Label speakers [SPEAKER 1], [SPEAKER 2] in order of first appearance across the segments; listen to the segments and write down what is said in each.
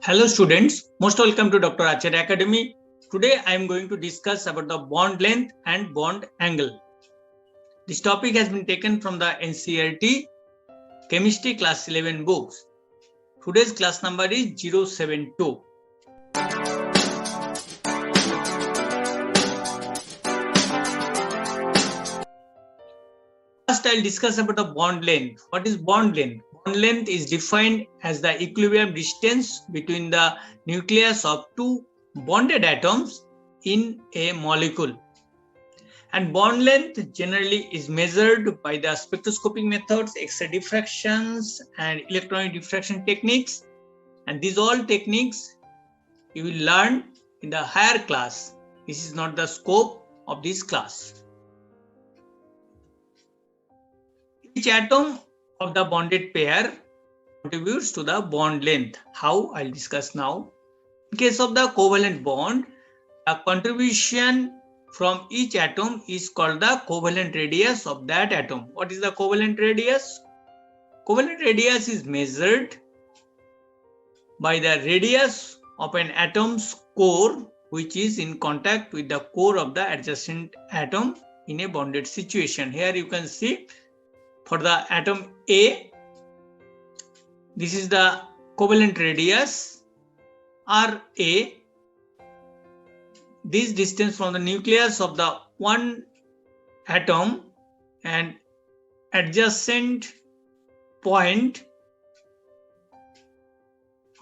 [SPEAKER 1] Hello students, most welcome to Dr. Acharya Academy. Today I am going to discuss about the bond length and bond angle. This topic has been taken from the NCERT Chemistry Class 11 books. Today's class number is 072. First I'll discuss about the bond length. What is bond length? Bond length is defined as the equilibrium distance between the nucleus of two bonded atoms in a molecule. And bond length generally is measured by the spectroscopic methods, X-ray diffractions, and electronic diffraction techniques. And these all techniques you will learn in the higher class. This is not the scope of this class. Each atom of the bonded pair contributes to the bond length. How? I'll discuss now. In case of the covalent bond, a contribution from each atom is called the covalent radius of that atom. What is the covalent radius? Covalent radius is measured by the radius of an atom's core which is in contact with the core of the adjacent atom in a bonded situation. Here you can see for the atom A, this is the covalent radius RA. This distance from the nucleus of the one atom and adjacent point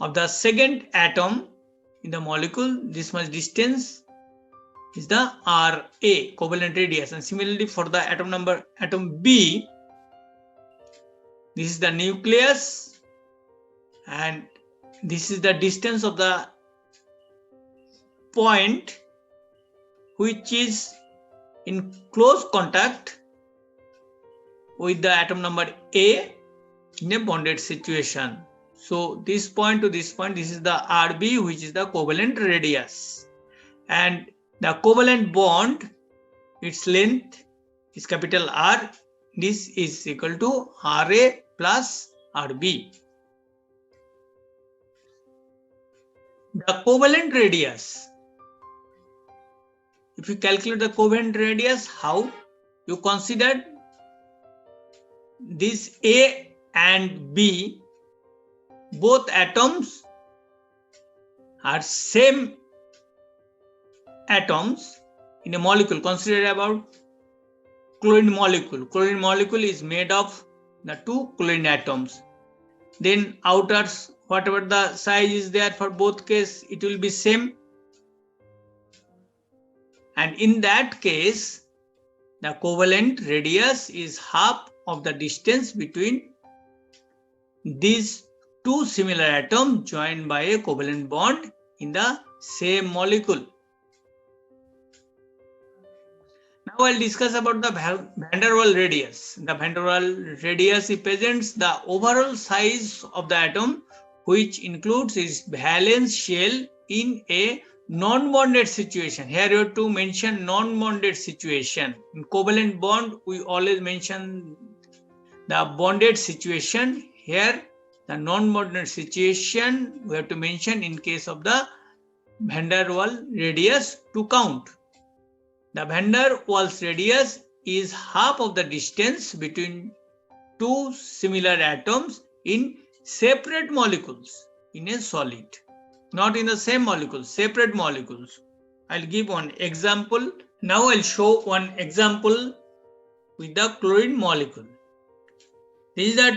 [SPEAKER 1] of the second atom in the molecule, this much distance is the RA, covalent radius. And similarly for the atom B, this is the nucleus and this is the distance of the point which is in close contact with the atom number A in a bonded situation. So this point to this point, this is the RB, which is the covalent radius. And the covalent bond, its length is capital R. This is equal to RA plus RB. The covalent radius. If you calculate the covalent radius, how? You consider this A and B, both atoms are same atoms in a molecule. Consider about chlorine molecule. Chlorine molecule is made of the two chlorine atoms. Then outers, whatever the size is there for both case, it will be same. And in that case, the covalent radius is half of the distance between these two similar atoms joined by a covalent bond in the same molecule. Now I'll discuss about the van der Waals radius. The van der Waals radius represents the overall size of the atom, which includes its valence shell in a non-bonded situation. Here you have to mention non-bonded situation. In covalent bond, we always mention the bonded situation. Here, the non-bonded situation we have to mention in case of the van der Waals radius to count. The van der Waals radius is half of the distance between two similar atoms in separate molecules in a solid. Not in the same molecule, separate molecules. I'll give one example. Now I'll show one example with the chlorine molecule. These are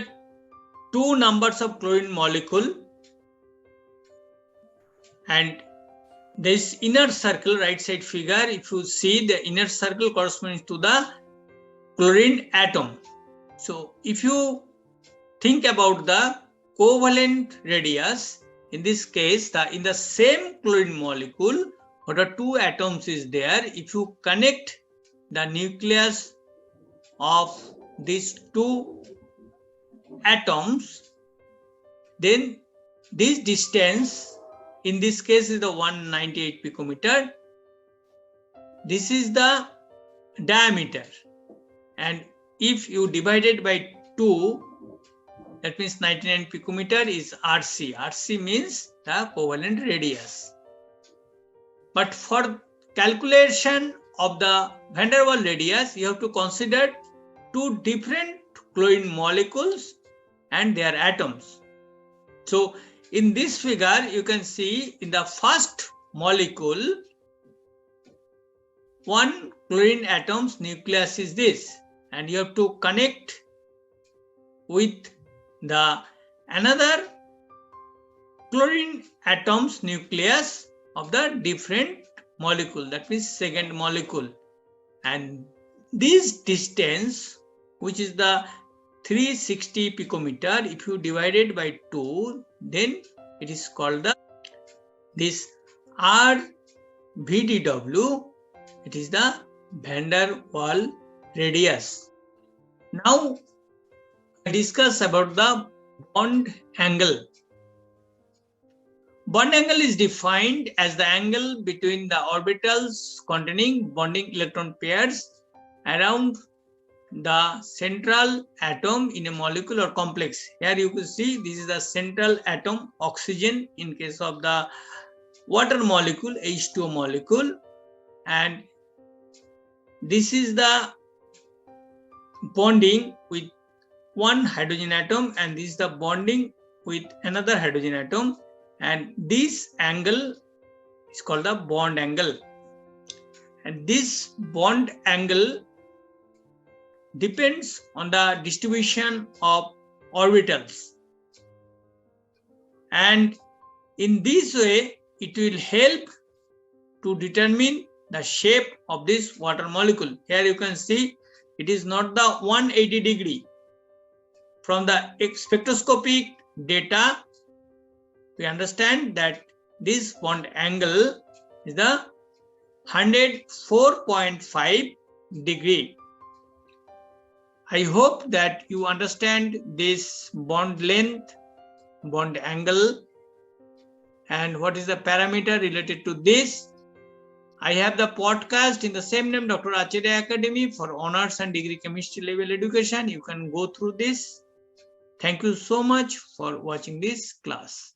[SPEAKER 1] two numbers of chlorine molecule and this inner circle, right side figure, if you see the inner circle corresponds to the chlorine atom. So if you think about the covalent radius, in this case, in the same chlorine molecule, what are two atoms is there, if you connect the nucleus of these two atoms, then this distance in this case is the 198 picometer. This is the diameter. And if you divide it by 2, that means 99 picometer is RC. RC means the covalent radius. But for calculation of the van der Waals radius, you have to consider two different chlorine molecules and their atoms. So in this figure, you can see in the first molecule, one chlorine atom's nucleus is this, and you have to connect with the another chlorine atom's nucleus of the different molecule, that means second molecule. And this distance, which is the 360 picometer, if you divide it by 2, then it is called this RVDW. It is the van der Waals radius. Now, discuss about the bond angle. Bond angle is defined as the angle between the orbitals containing bonding electron pairs around the central atom in a molecule or complex. Here you can see this is the central atom, oxygen in case of the water molecule, H2O molecule, and this is the bonding with one hydrogen atom, and this is the bonding with another hydrogen atom, and this angle is called the bond angle. And this bond angle depends on the distribution of orbitals, and in this way it will help to determine the shape of this water molecule. Here you can see it is not the 180 degree. From the spectroscopic data, we understand that this bond angle is the 104.5 degree. I hope that you understand this bond length, bond angle, and what is the parameter related to this. I have the podcast in the same name, Dr. Acharya Academy, for honors and degree chemistry level education. You can go through this. Thank you so much for watching this class.